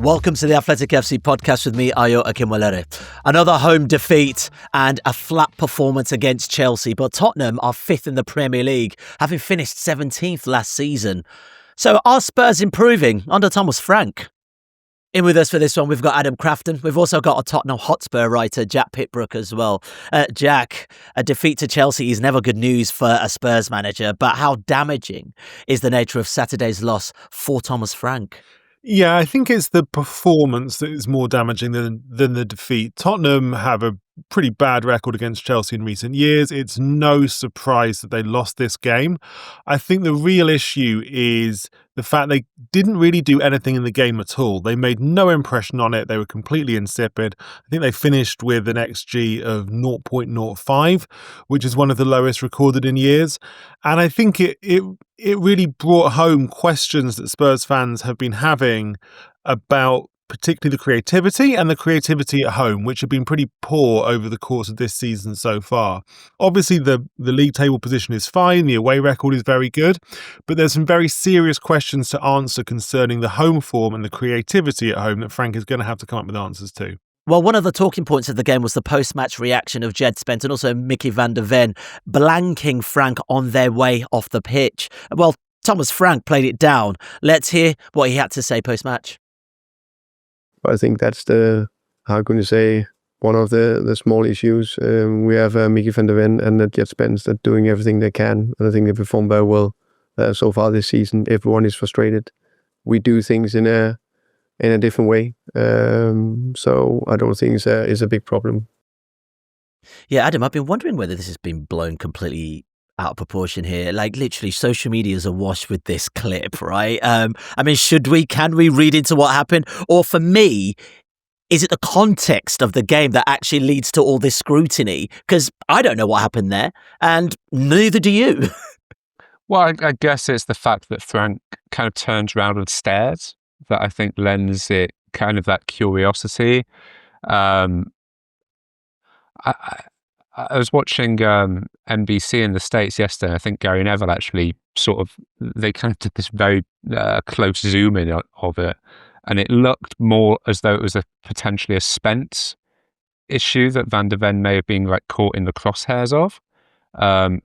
Welcome to the Athletic FC podcast with me, Akinwolere. Another home defeat and a flat performance against Chelsea, but Tottenham are fifth in the Premier League, having finished 17th last season. So are Spurs improving under Thomas Frank? In with us for this one, we've got Adam Crafton. We've also got a Tottenham Hotspur writer, Jack Pitt-Brooke, as well. Jack, a defeat to Chelsea is never good news for a Spurs manager, but how damaging is the nature of Saturday's loss for Thomas Frank? Yeah, I think it's the performance that is more damaging than the defeat. Tottenham have a pretty bad record against Chelsea in recent years. It's no surprise that they lost this game. I think the real issue is the fact they didn't really do anything in the game at all. They made no impression on it. They were completely insipid. I think they finished with an XG of 0.05, which is one of the lowest recorded in years. And I think it really brought home questions that Spurs fans have been having about particularly the creativity at home, which have been pretty poor over the course of this season so far. Obviously, the league table position is fine, the away record is very good, but there's some very serious questions to answer concerning the home form and the creativity at home that Frank is going to have to come up with answers to. Well, one of the talking points of the game was the post-match reaction of Jed Spence and also Mickey van der Ven blanking Frank on their way off the pitch. Well, Thomas Frank played it down. Let's hear what he had to say post-match. I think that's one of the small issues. We have Mickey van der Ven and Jed Spence that doing everything they can, and I think they perform very well so far this season. Everyone is frustrated. We do things in a different way, so I don't think it's a big problem. Yeah, Adam, I've been wondering whether this has been blown completely out of proportion here. Like, literally, social media is awash with this clip, right? I mean, can we read into what happened? Or for me, is it the context of the game that actually leads to all this scrutiny? Because I don't know what happened there, and neither do you. Well, I guess it's the fact that Frank kind of turns around and stares that I think lends it kind of that curiosity. I was watching NBC in the States yesterday. I think Gary Neville actually they kind of did this very close zoom in of it. And it looked more as though it was potentially a Spence issue that Van der Ven may have been like caught in the crosshairs of,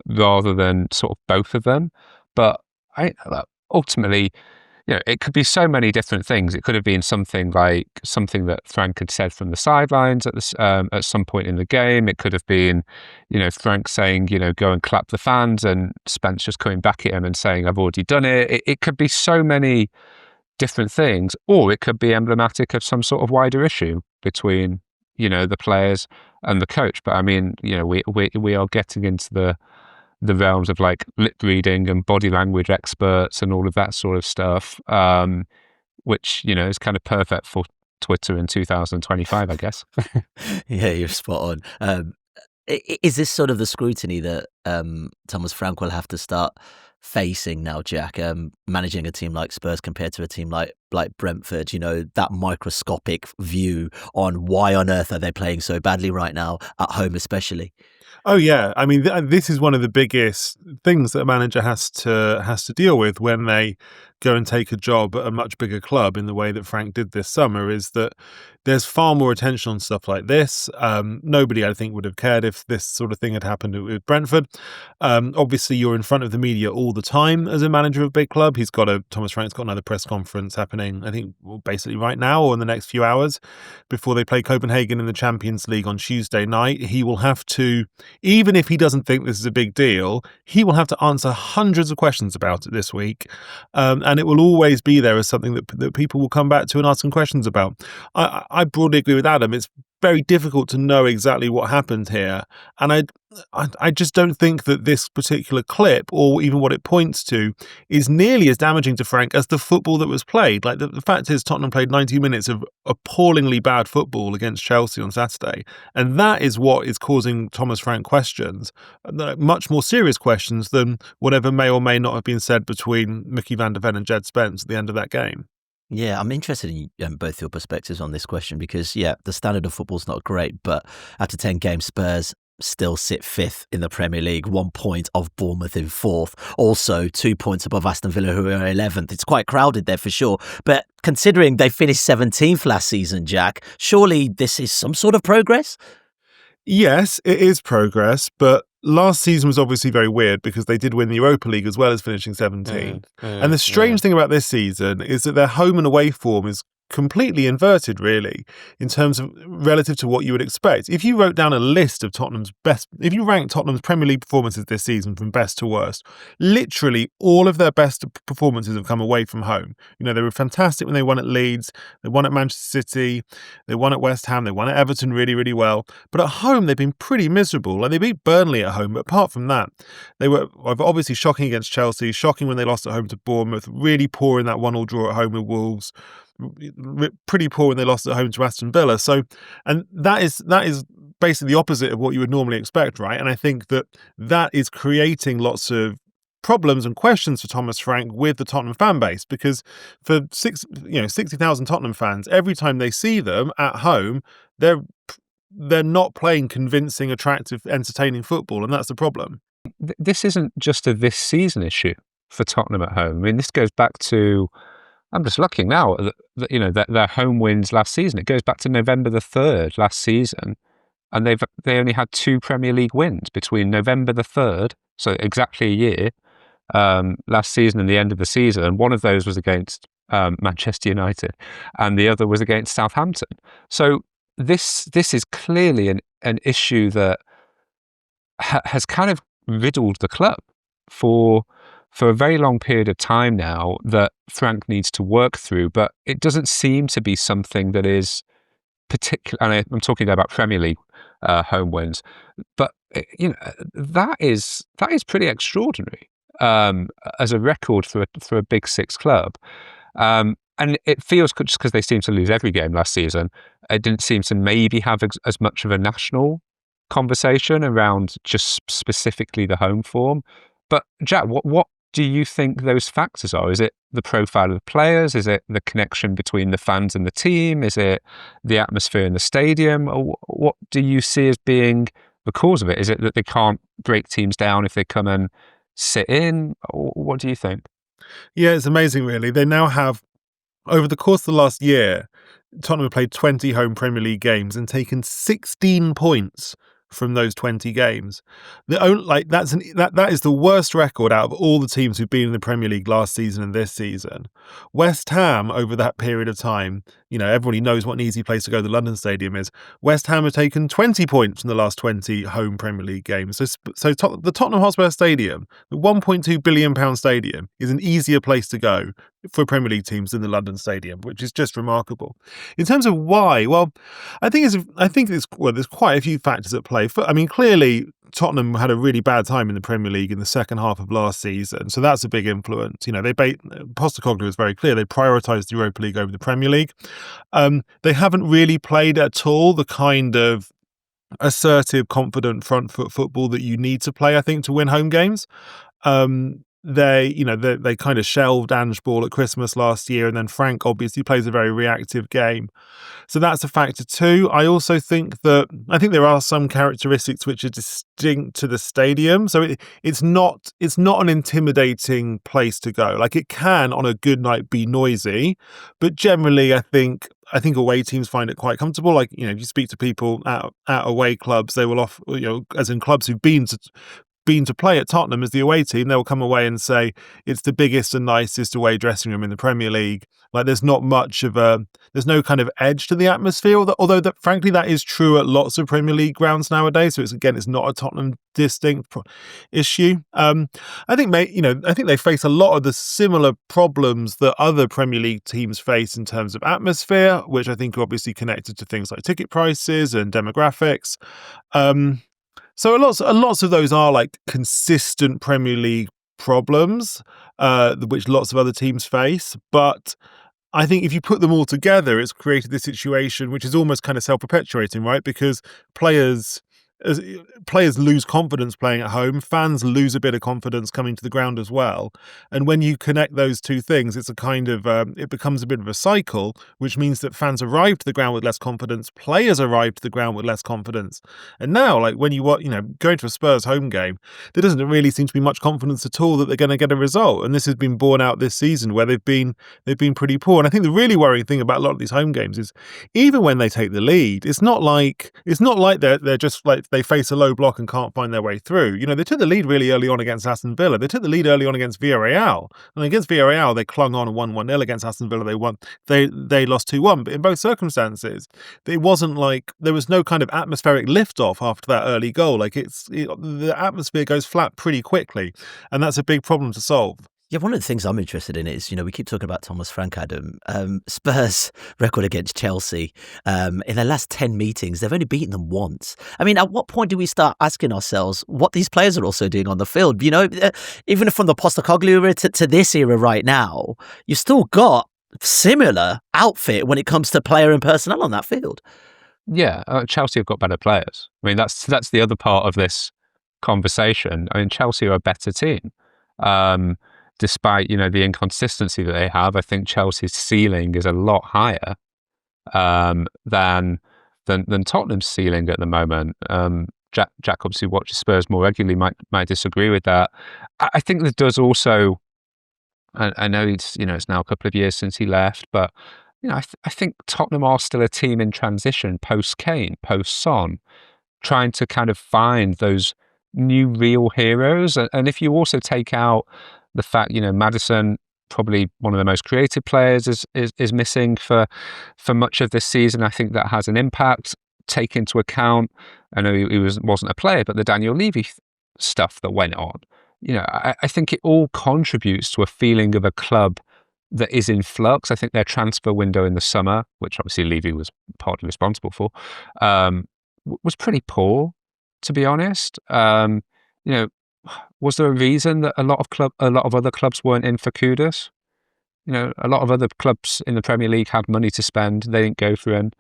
rather than sort of both of them. But ultimately, it could be so many different things. It could have been something that Frank had said from the sidelines at some point in the game. It could have been, Frank saying, go and clap the fans, and Spence just coming back at him and saying, I've already done it. It could be so many different things, or it could be emblematic of some sort of wider issue between, the players and the coach. But I mean, we are getting into the realms of like lip reading and body language experts and all of that sort of stuff, which, is kind of perfect for Twitter in 2025, I guess. Yeah, you're spot on. Is this sort of the scrutiny that Thomas Frank will have to start facing now, Jack, managing a team like Spurs compared to a team like Brentford, that microscopic view on why on earth are they playing so badly right now, at home especially? Oh yeah, I mean this is one of the biggest things that a manager has to deal with when they go and take a job at a much bigger club in the way that Frank did this summer, is that there's far more attention on stuff like this. Nobody, I think, would have cared if this sort of thing had happened with Brentford. Obviously, you're in front of the media all the time as a manager of a big club. Thomas Frank's got another press conference happening, I think, basically right now or in the next few hours before they play Copenhagen in the Champions League on Tuesday night. He will have to, even if he doesn't think this is a big deal, he will have to answer hundreds of questions about it this week. And it will always be there as something that people will come back to and ask some questions about. I broadly agree with Adam. It's very difficult to know exactly what happened here. And I just don't think that this particular clip, or even what it points to, is nearly as damaging to Frank as the football that was played. Like the fact is, Tottenham played 90 minutes of appallingly bad football against Chelsea on Saturday. And that is what is causing Thomas Frank questions, much more serious questions than whatever may or may not have been said between Mickey van der Ven and Jed Spence at the end of that game. Yeah, I'm interested in both your perspectives on this question because, the standard of football's not great, but after 10 games, Spurs still sit fifth in the Premier League, 1 point off Bournemouth in fourth. Also, 2 points above Aston Villa, who are 11th. It's quite crowded there for sure. But considering they finished 17th last season, Jack, surely this is some sort of progress? Yes, it is progress, but last season was obviously very weird because they did win the Europa League as well as finishing 17th. And the strange thing about this season is that their home and away form is completely inverted, really, in terms of relative to what you would expect. If you wrote down a list of if you ranked Tottenham's Premier League performances this season from best to worst, literally all of their best performances have come away from home. You know, they were fantastic when they won at Leeds, they won at Manchester City, they won at West Ham, they won at Everton really, really well. But at home, they've been pretty miserable. Like, they beat Burnley at home, but apart from that, they were obviously shocking against Chelsea, shocking when they lost at home to Bournemouth, really poor in that 1-1 draw at home with Wolves, pretty poor when they lost at home to Aston Villa. So, and that is basically the opposite of what you would normally expect, right? And I think that is creating lots of problems and questions for Thomas Frank with the Tottenham fan base, because for 60,000 Tottenham fans, every time they see them at home, they're not playing convincing, attractive, entertaining football, and that's the problem. This isn't just a this season issue for Tottenham at home. I mean, this goes back to, I'm just looking now at their home wins last season. It goes back to November the 3rd last season, and they only had 2 Premier League wins between November the 3rd, so exactly a year, last season and the end of the season. And one of those was against Manchester United, and the other was against Southampton. So this is clearly an issue that has kind of riddled the club for a very long period of time now, that Frank needs to work through, but it doesn't seem to be something that is particular. And I'm talking about Premier League home wins, but that is pretty extraordinary as a record for a Big Six club. And it feels, just because they seem to lose every game last season, it didn't seem to maybe have as much of a national conversation around just specifically the home form. But Jack, what do you think those factors are? Is it the profile of the players? Is it the connection between the fans and the team? Is it the atmosphere in the stadium? Or what do you see as being the cause of it? Is it that they can't break teams down if they come and sit in? Or what do you think? Yeah, it's amazing, really. They now have, over the course of the last year, Tottenham have played 20 home Premier League games and taken 16 points from those 20 games. That is the worst record out of all the teams who've been in the Premier League last season and this season. West Ham, over that period of time, everybody knows what an easy place to go the London Stadium is. West Ham have taken 20 points from the last 20 home Premier League games. So the Tottenham Hotspur Stadium, the £1.2 billion stadium, is an easier place to go for Premier League teams than the London Stadium, which is just remarkable. In terms of why, well, I think there's quite a few factors at play. Clearly, Tottenham had a really bad time in the Premier League in the second half of last season, so that's a big influence. Postecoglou was very clear; they prioritised the Europa League over the Premier League. They haven't really played at all the kind of assertive, confident front foot football that you need to play, I think, to win home games. They kind of shelved Ange Ball at Christmas last year, and then Frank obviously plays a very reactive game. So that's a factor too. I also think there are some characteristics which are distinct to the stadium. So it's not an intimidating place to go. Like, it can on a good night be noisy, but generally I think away teams find it quite comfortable. Like, if you speak to people at away clubs, they will as in clubs who've been to play at Tottenham as the away team, they'll come away and say it's the biggest and nicest away dressing room in the Premier League. Like, there's no kind of edge to the atmosphere, although frankly that is true at lots of Premier League grounds nowadays. So it's not a Tottenham distinct issue. I think they face a lot of the similar problems that other Premier League teams face in terms of atmosphere, which I think are obviously connected to things like ticket prices and demographics. So lots of those are like consistent Premier League problems, which lots of other teams face. But I think if you put them all together, it's created this situation which is almost kind of self-perpetuating, right? Because players as players lose confidence playing at home, fans lose a bit of confidence coming to the ground as well. And when you connect those two things, it's a kind of it becomes a bit of a cycle, which means that fans arrive to the ground with less confidence, players arrive to the ground with less confidence. And now, like when going to a Spurs home game, there doesn't really seem to be much confidence at all that they're going to get a result. And this has been borne out this season where they've been pretty poor. And I think the really worrying thing about a lot of these home games is even when they take the lead, it's not like they're just like they face a low block and can't find their way through. They took the lead really early on against Aston Villa. They took the lead early on against Villarreal. And against Villarreal, they clung on and won 1-0. Against Aston Villa, they won. They lost 2-1. But in both circumstances, it wasn't like there was no kind of atmospheric lift-off after that early goal. Like the atmosphere goes flat pretty quickly, and that's a big problem to solve. Yeah, one of the things I'm interested in is, we keep talking about Thomas Frank, Adam. Spurs' record against Chelsea, in their last 10 meetings, they've only beaten them once. I mean, at what point do we start asking ourselves what these players are also doing on the field? Even from the Postecoglou era to this era right now, you've still got similar outfit when it comes to player and personnel on that field. Yeah, Chelsea have got better players. I mean, that's the other part of this conversation. I mean, Chelsea are a better team. Despite, the inconsistency that they have, I think Chelsea's ceiling is a lot higher than Tottenham's ceiling at the moment. Jack obviously watches Spurs more regularly, might disagree with that. I think there does also, I know it's now a couple of years since he left, but I think Tottenham are still a team in transition post Kane, post Son, trying to kind of find those new real heroes. And if you also take out the fact, Maddison, probably one of the most creative players, is missing for much of this season. I think that has an impact. Take into account, I know he wasn't a player, but the Daniel Levy stuff that went on. I think it all contributes to a feeling of a club that is in flux. I think their transfer window in the summer, which obviously Levy was partly responsible for, was pretty poor, to be honest. Was there a reason that a lot of other clubs weren't in for Kudus? A lot of other clubs in the Premier League had money to spend. They didn't go for him.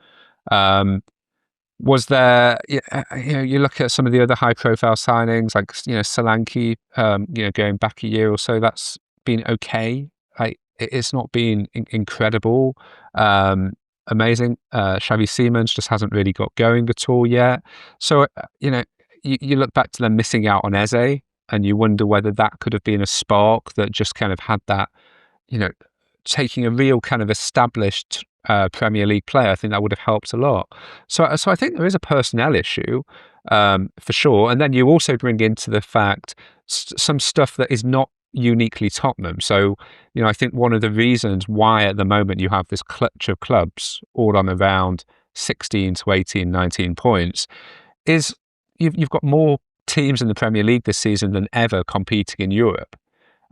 Was there, you look at some of the other high-profile signings, like, Solanke, going back a year or so, that's been okay. Like, it's not been incredible, amazing. Xavi Simons just hasn't really got going at all yet. So, you look back to them missing out on Adey, and you wonder whether that could have been a spark that just kind of had that, taking a real kind of established Premier League player. I think that would have helped a lot. So I think there is a personnel issue, for sure. And then you also bring into the fact some stuff that is not uniquely Tottenham. So, I think one of the reasons why at the moment you have this clutch of clubs all on around 16 to 18, 19 points is you've got more teams in the Premier League this season than ever competing in Europe.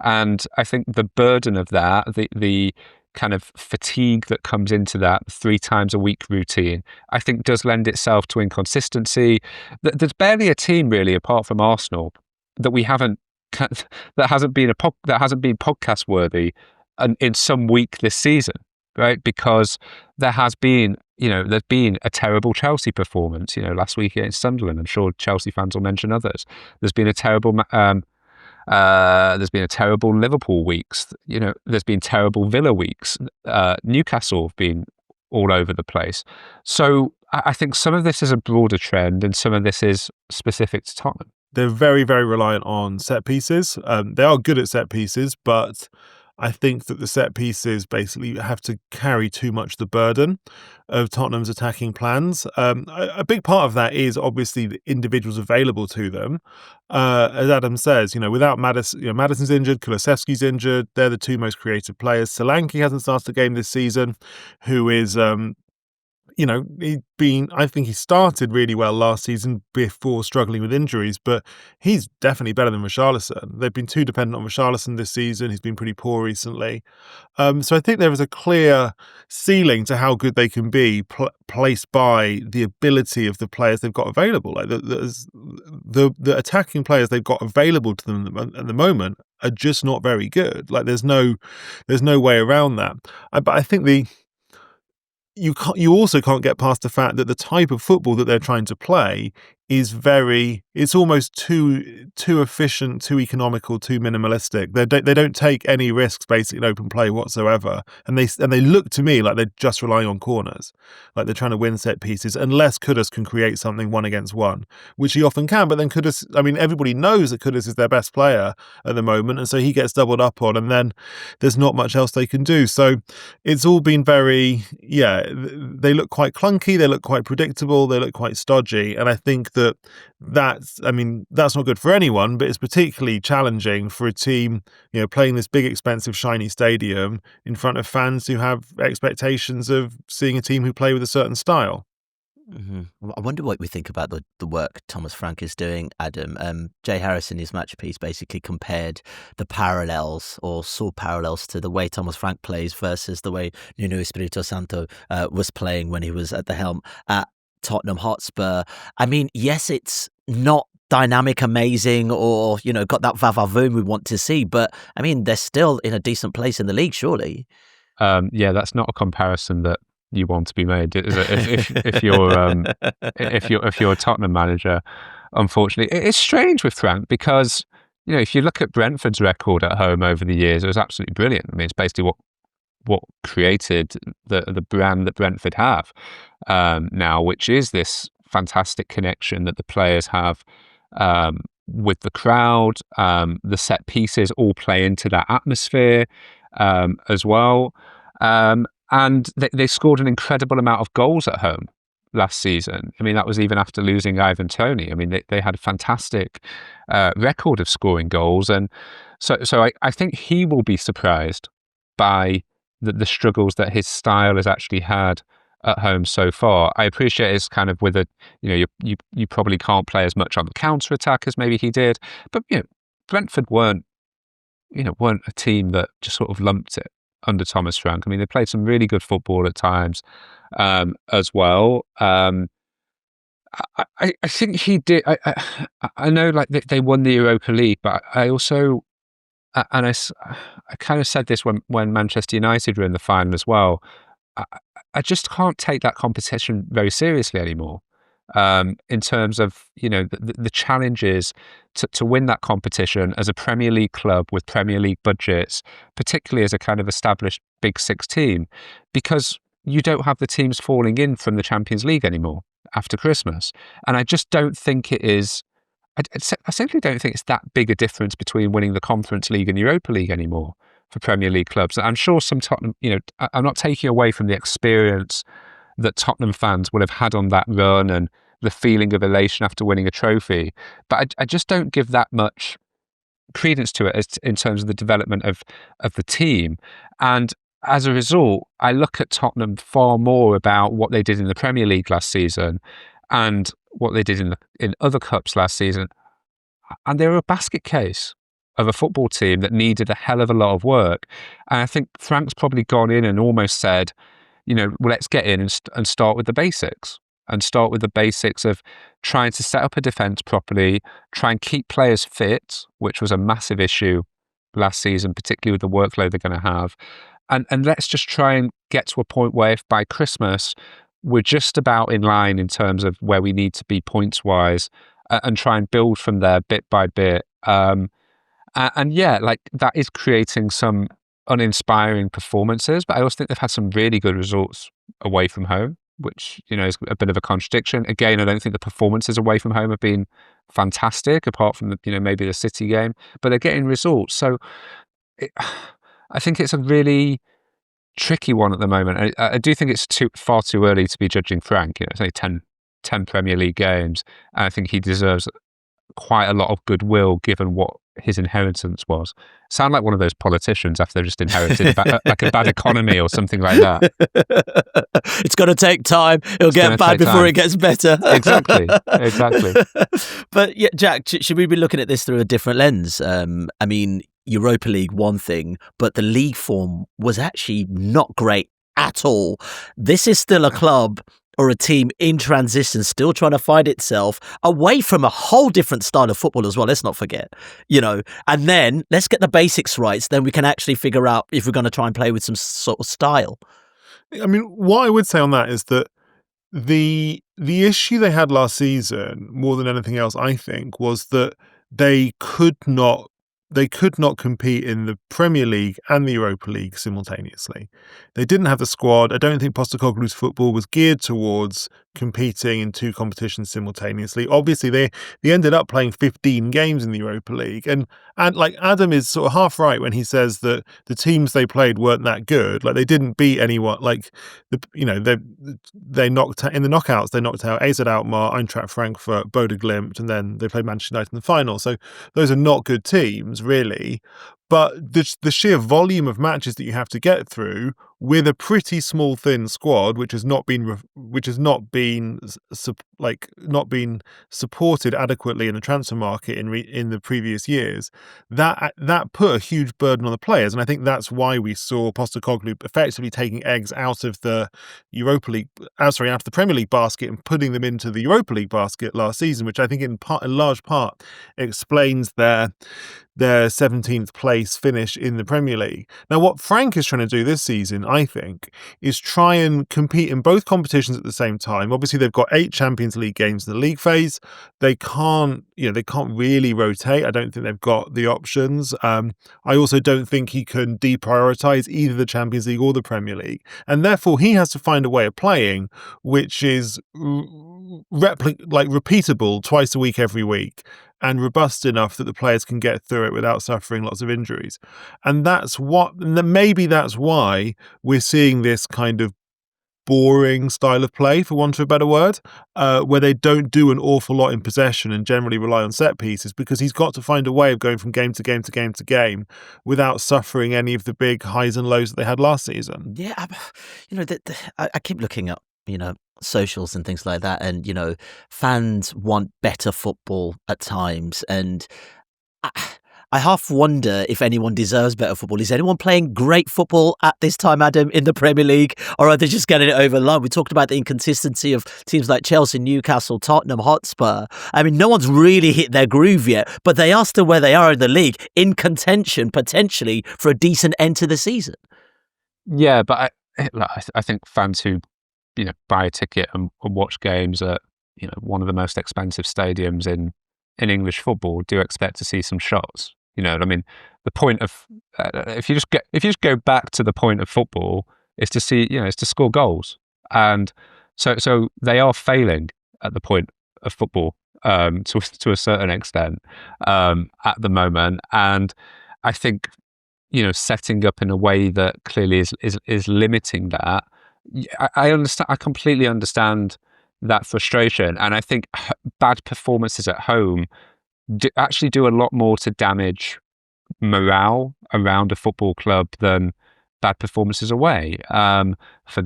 And I think the burden of that, the kind of fatigue that comes into that 3 times a week routine, I think does lend itself to inconsistency. There's barely a team really, apart from Arsenal, that hasn't been podcast worthy in some week this season, right? Because there has been, there's been a terrible Chelsea performance, last week against Sunderland. I'm sure Chelsea fans will mention others. There's been a terrible Liverpool weeks. There's been terrible Villa weeks. Newcastle have been all over the place. So I think some of this is a broader trend, and some of this is specific to Tottenham. They're very, very reliant on set pieces. They are good at set pieces, but I think that the set pieces basically have to carry too much the burden of Tottenham's attacking plans. A big part of that is obviously the individuals available to them. As Adam says, without Maddison, Maddison's injured, Kulusevski's injured. They're the 2 most creative players. Solanke hasn't started a game this season, who is I think he started really well last season before struggling with injuries, but he's definitely better than Richarlison. They've been too dependent on Richarlison this season. He's been pretty poor recently. So I think there is a clear ceiling to how good they can be placed by the ability of the players they've got available. Like the attacking players they've got available to them at the moment are just not very good. Like there's no way around that. But I think you also can't get past the fact that the type of football that they're trying to play is it's almost too efficient, too economical, too minimalistic. They don't take any risks basically in open play whatsoever, and they look to me like they're just relying on corners, like they're trying to win set pieces, unless Kudus can create something 1-against-1, which he often can. But then Kudus, I mean, everybody knows that Kudus is their best player at the moment, and so he gets doubled up on, and then there's not much else they can do. So it's all been very, they look quite clunky, they look quite predictable, they look quite stodgy, and I think that's not good for anyone, but it's particularly challenging for a team, playing this big, expensive, shiny stadium in front of fans who have expectations of seeing a team who play with a certain style. Mm-hmm. I wonder what we think about the work Thomas Frank is doing, Adam. Jay Harris in his match piece basically compared the parallels, or saw parallels, to the way Thomas Frank plays versus the way Nuno Espirito Santo was playing when he was at the helm at Tottenham Hotspur. I mean, yes, it's not dynamic, amazing, or got that va-va-voom we want to see, but I mean, they're still in a decent place in the league, surely. That's not a comparison that you want to be made, is it? If you're a Tottenham manager, unfortunately, it's strange with Frank, because if you look at Brentford's record at home over the years, it was absolutely brilliant. I mean, it's basically what created the brand that Brentford have now, which is this fantastic connection that the players have with the crowd. The set pieces all play into that atmosphere as well. And they scored an incredible amount of goals at home last season. I mean, that was even after losing Ivan Toney. I mean, they had a fantastic record of scoring goals. And so I think he will be surprised by the struggles that his style has actually had at home so far. I appreciate it's kind of with you probably can't play as much on the counter attack as maybe he did, but Brentford weren't a team that just sort of lumped it under Thomas Frank. I mean, they played some really good football at times as well. I think he did. I know, like, they won the Europa League, but I also, and I kind of said this when Manchester United were in the final as well. I just can't take that competition very seriously anymore. In terms of the challenges to win that competition as a Premier League club with Premier League budgets, particularly as a kind of established Big Six team, because you don't have the teams falling in from the Champions League anymore after Christmas. And I just don't think it is. I simply don't think it's that big a difference between winning the Conference League and Europa League anymore for Premier League clubs. I'm sure some Tottenham, I'm not taking away from the experience that Tottenham fans would have had on that run and the feeling of elation after winning a trophy, but I just don't give that much credence to it in terms of the development of the team. And as a result, I look at Tottenham far more about what they did in the Premier League last season and what they did in other cups last season, and they were a basket case of a football team that needed a hell of a lot of work. And I think Frank's probably gone in and almost said, well, let's get in and start with the basics. And start with the basics of trying to set up a defence properly, try and keep players fit, which was a massive issue last season, particularly with the workload they're going to have. And let's just try and get to a point where if by Christmas we're just about in line in terms of where we need to be points-wise, and try and build from there bit by bit. And that is creating some uninspiring performances, but I also think they've had some really good results away from home, which is a bit of a contradiction. Again, I don't think the performances away from home have been fantastic, apart from maybe the City game, but they're getting results. So I think it's a really tricky one at the moment. I do think it's far too early to be judging Frank. It's only 10 Premier League games, and I think he deserves quite a lot of goodwill given what his inheritance was. Sound like one of those politicians after they've just inherited like a bad economy or something like that. It's going to take time. It'll get bad before it gets better. Exactly. But yeah, Jack, should we be looking at this through a different lens? I mean, Europa League, one thing, but the league form was actually not great at all. This is still a club or a team in transition, still trying to find itself away from a whole different style of football as well. Let's not forget, and then let's get the basics right. So then we can actually figure out if we're going to try and play with some sort of style. I mean, what I would say on that is that the issue they had last season, more than anything else, I think, was that they could not compete in the Premier League and the Europa League simultaneously. They didn't have the squad. I don't think Postecoglou's football was geared towards competing in two competitions simultaneously. Obviously, they ended up playing 15 games in the Europa League, and like Adam is sort of half right when he says that the teams they played weren't that good. Like they didn't beat anyone. Like they knocked in the knockouts. They knocked out AZ Alkmaar, Eintracht Frankfurt, Bodø Glimt, and then they played Manchester United in the final. So those are not good teams, really. But the sheer volume of matches that you have to get through with a pretty small, thin squad, which has not been supported adequately in the transfer market in the previous years, that put a huge burden on the players, and I think that's why we saw Postecoglou effectively taking eggs out of the out of the Premier League basket and putting them into the Europa League basket last season, which I think in large part explains their 17th place finish in the Premier League. Now, what Frank is trying to do this season, I think, is try and compete in both competitions at the same time. Obviously, they've got 8 Champions League games in the league phase. They can't really rotate. I don't think they've got the options. I also don't think he can deprioritize either the Champions League or the Premier League. And therefore, he has to find a way of playing which is repeatable twice a week, every week, and robust enough that the players can get through it without suffering lots of injuries. And maybe that's why we're seeing this kind of boring style of play, for want of a better word, where they don't do an awful lot in possession and generally rely on set pieces, because he's got to find a way of going from game to game to game to game without suffering any of the big highs and lows that they had last season. Yeah, I keep looking up, socials and things like that, and fans want better football at times, and I half wonder if anyone deserves better football. Is anyone playing great football at this time, Adam, in the Premier League, or are they just getting it over the line? We talked about the inconsistency of teams like Chelsea, Newcastle, Tottenham, Hotspur. I mean, no one's really hit their groove yet, but they are still where they are in the league, in contention potentially for a decent end to the season. Yeah, but I think fans who buy a ticket and watch games at one of the most expensive stadiums in English football do expect to see some shots. You know what I mean? The point of if you just go back to the point of football is to see is to score goals, and so they are failing at the point of football to a certain extent at the moment, and I think setting up in a way that clearly is limiting that. I understand. I completely understand that frustration, and I think bad performances at home actually do a lot more to damage morale around a football club than bad performances away, for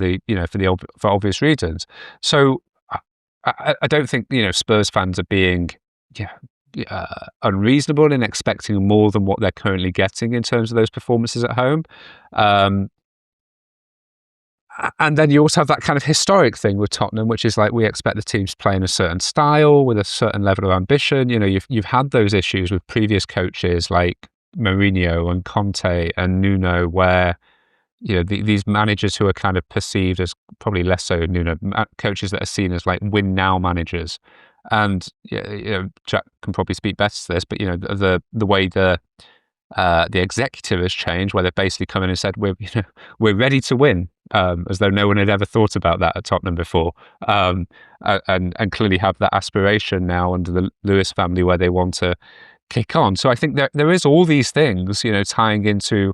obvious reasons. So I don't think Spurs fans are being unreasonable in expecting more than what they're currently getting in terms of those performances at home. And then you also have that kind of historic thing with Tottenham, which is like we expect the teams to play in a certain style with a certain level of ambition. You've had those issues with previous coaches like Mourinho and Conte and Nuno, where these managers who are kind of perceived as, probably less so Nuno, coaches that are seen as like win now managers. And Jack can probably speak better to this, but the way the executive has changed, where they've basically come in and said we're ready to win, as though no one had ever thought about that at Tottenham before, and clearly have that aspiration now under the Lewis family where they want to kick on. So I think there is all these things tying into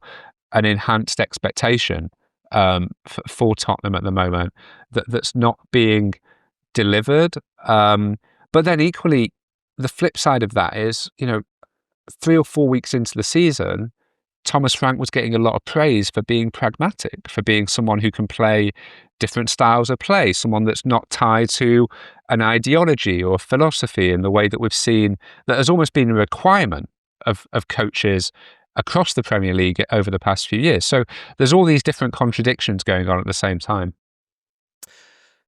an enhanced expectation for Tottenham at the moment that's not being delivered. But then equally, the flip side of that is 3 or 4 weeks into the season, Thomas Frank was getting a lot of praise for being pragmatic, for being someone who can play different styles of play, someone that's not tied to an ideology or a philosophy in the way that we've seen that has almost been a requirement of coaches across the Premier League over the past few years. So there's all these different contradictions going on at the same time.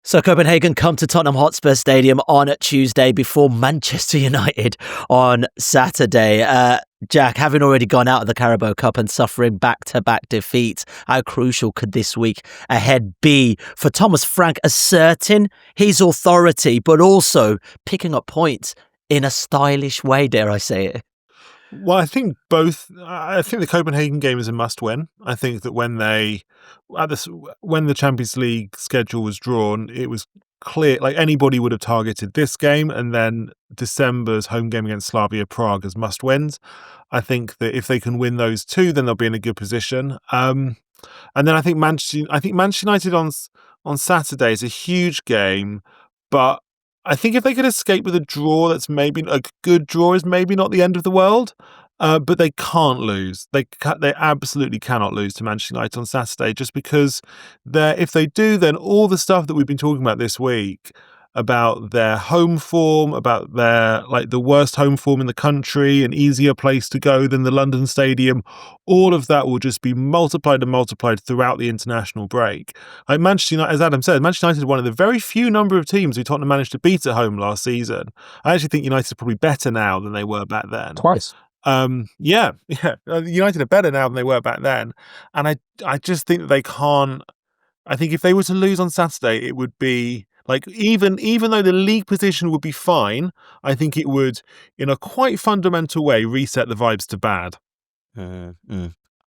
So Copenhagen come to Tottenham Hotspur Stadium on Tuesday before Manchester United on Saturday. Jack, having already gone out of the Carabao Cup and suffering back-to-back defeats, how crucial could this week ahead be for Thomas Frank asserting his authority, but also picking up points in a stylish way, dare I say it? Well, I think both. I think the Copenhagen game is a must-win. I think that when the Champions League schedule was drawn, it was clear, like anybody would have targeted this game, and then December's home game against Slavia Prague as must-wins. I think that if they can win those two, then they'll be in a good position. And then I think Manchester United on Saturday is a huge game, but I think if they could escape with a draw, that's maybe a good draw, is maybe not the end of the world. But they can't lose. They absolutely cannot lose to Manchester United on Saturday, just because if they do, then all the stuff that we've been talking about this week about their home form, about their the worst home form in the country, an easier place to go than the London Stadium, all of that will just be multiplied and multiplied throughout the international break. Like Manchester United, as Adam said, Manchester United are one of the very few number of teams who Tottenham managed to beat at home last season. I actually think United are probably better now than they were back then. Twice. United are better now than they were back then, and I just think that they can't. I think if they were to lose on Saturday, it would be even though the league position would be fine, I think it would, in a quite fundamental way, reset the vibes to bad.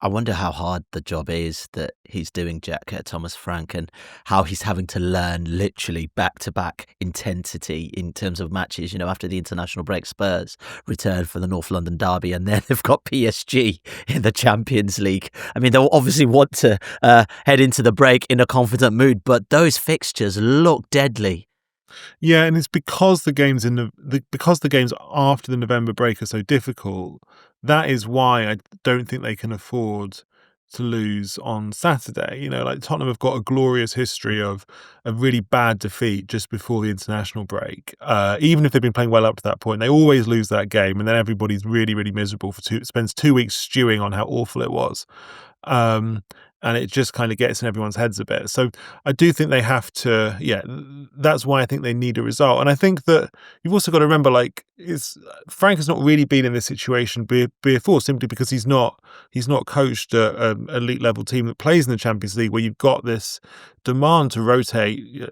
I wonder how hard the job is that he's doing, Jack, Thomas Frank, and how he's having to learn literally back-to-back intensity in terms of matches. After the international break, Spurs return for the North London derby, and then they've got PSG in the Champions League. I mean, they'll obviously want to head into the break in a confident mood, but those fixtures look deadly. Yeah, and it's because the games because the games after the November break are so difficult. That is why I don't think they can afford to lose on Saturday. Tottenham have got a glorious history of a really bad defeat just before the international break. Even if they've been playing well up to that point, they always lose that game, and then everybody's really, really miserable spends 2 weeks stewing on how awful it was. And it just kind of gets in everyone's heads a bit. So I do think they have to, that's why I think they need a result. And I think that you've also got to remember, Frank has not really been in this situation before, simply because he's not coached an elite level team that plays in the Champions League, where you've got this demand to rotate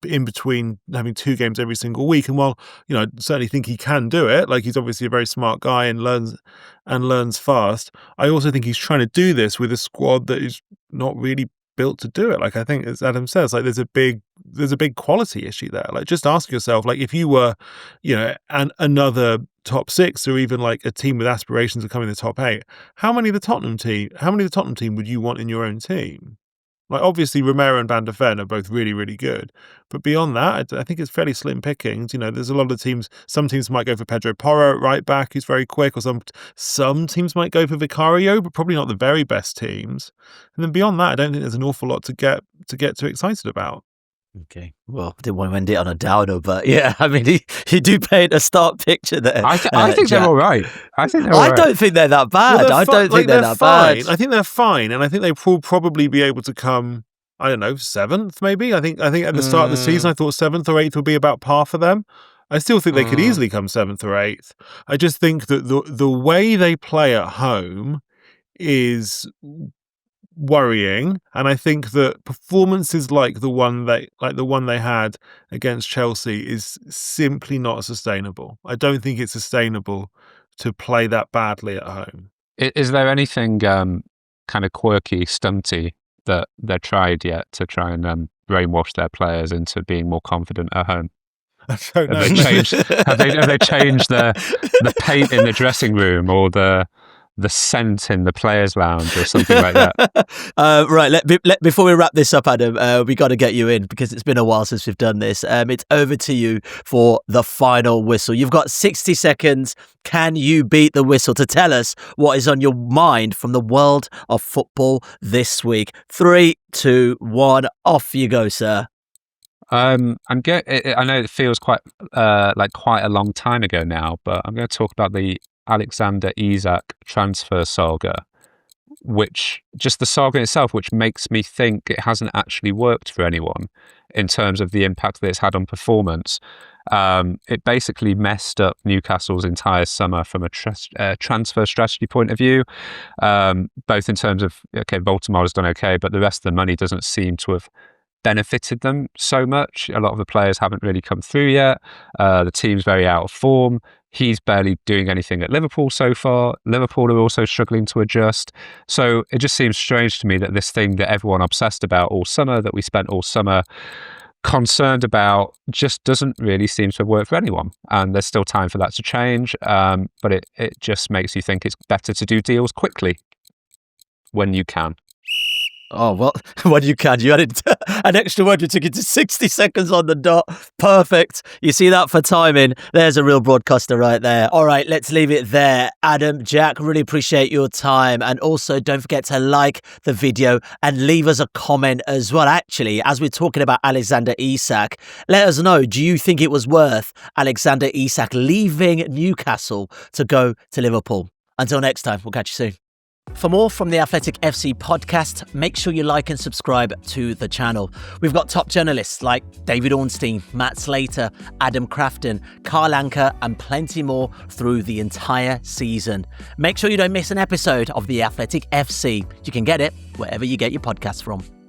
in between having 2 games every single week. And while I certainly think he can do it, he's obviously a very smart guy and learns fast, I also think he's trying to do this with a squad that is not really built to do it. I think, as Adam says, there's a big quality issue there. Just ask yourself, if you were another top 6, or even a team with aspirations of coming in the top 8, how many of the Tottenham team would you want in your own team? Obviously, Romero and Van der Ven are both really, really good. But beyond that, I think it's fairly slim pickings. There's a lot of teams. Some teams might go for Pedro Porro at right back, who's very quick, or some teams might go for Vicario, but probably not the very best teams. And then beyond that, I don't think there's an awful lot to get too excited about. Okay, well, I didn't want to end it on a downer, but yeah, I mean, you do paint a stark picture there. I think they're all right. I don't think they're that bad. I don't think they're that bad. I think they're fine, and I think they will probably be able to come, I don't know, 7th maybe. I think at the start of the season, I thought 7th or 8th would be about par for them. I still think they could easily come 7th or 8th. I just think that the way they play at home is worrying, and I think that performances like the one they had against Chelsea is simply not sustainable. I don't think it's sustainable to play that badly at home. Is there anything kind of quirky, stunty that they've tried yet to try and brainwash their players into being more confident at home? I don't know. Have they changed the paint in the dressing room, or the scent in the players' lounge, or something like that? Right, before we wrap this up, Adam, we got to get you in, because it's been a while since we've done this. It's over to you for the final whistle. You've got 60 seconds. Can you beat the whistle to tell us what is on your mind from the world of football this week? 3, 2, 1, off you go, sir. I know it feels quite a long time ago now, but I'm going to talk about the Alexander Isak transfer saga. which just the saga itself, which makes me think it hasn't actually worked for anyone in terms of the impact that it's had on performance. It basically messed up Newcastle's entire summer from a transfer strategy point of view, both in terms of, okay, Baltimore has done okay, but the rest of the money doesn't seem to have benefited them so much. A lot of the players haven't really come through yet. The team's very out of form. He's barely doing anything at Liverpool so far. Liverpool are also struggling to adjust. So it just seems strange to me that this thing that everyone obsessed about all summer, that we spent all summer concerned about, just doesn't really seem to have worked for anyone. And there's still time for that to change. But it just makes you think it's better to do deals quickly when you can. Oh, well, when you can. You added an extra word. You took it to 60 seconds on the dot. Perfect. You see that for timing? There's a real broadcaster right there. All right, let's leave it there. Adam, Jack, really appreciate your time. And also, don't forget to like the video and leave us a comment as well. Actually, as we're talking about Alexander Isak, let us know, do you think it was worth Alexander Isak leaving Newcastle to go to Liverpool? Until next time, we'll catch you soon. For more from the Athletic FC podcast, make sure you like and subscribe to the channel. We've got top journalists like David Ornstein, Matt Slater, Adam Crafton, Carl Anker, and plenty more through the entire season. Make sure you don't miss an episode of the Athletic FC. You can get it wherever you get your podcasts from.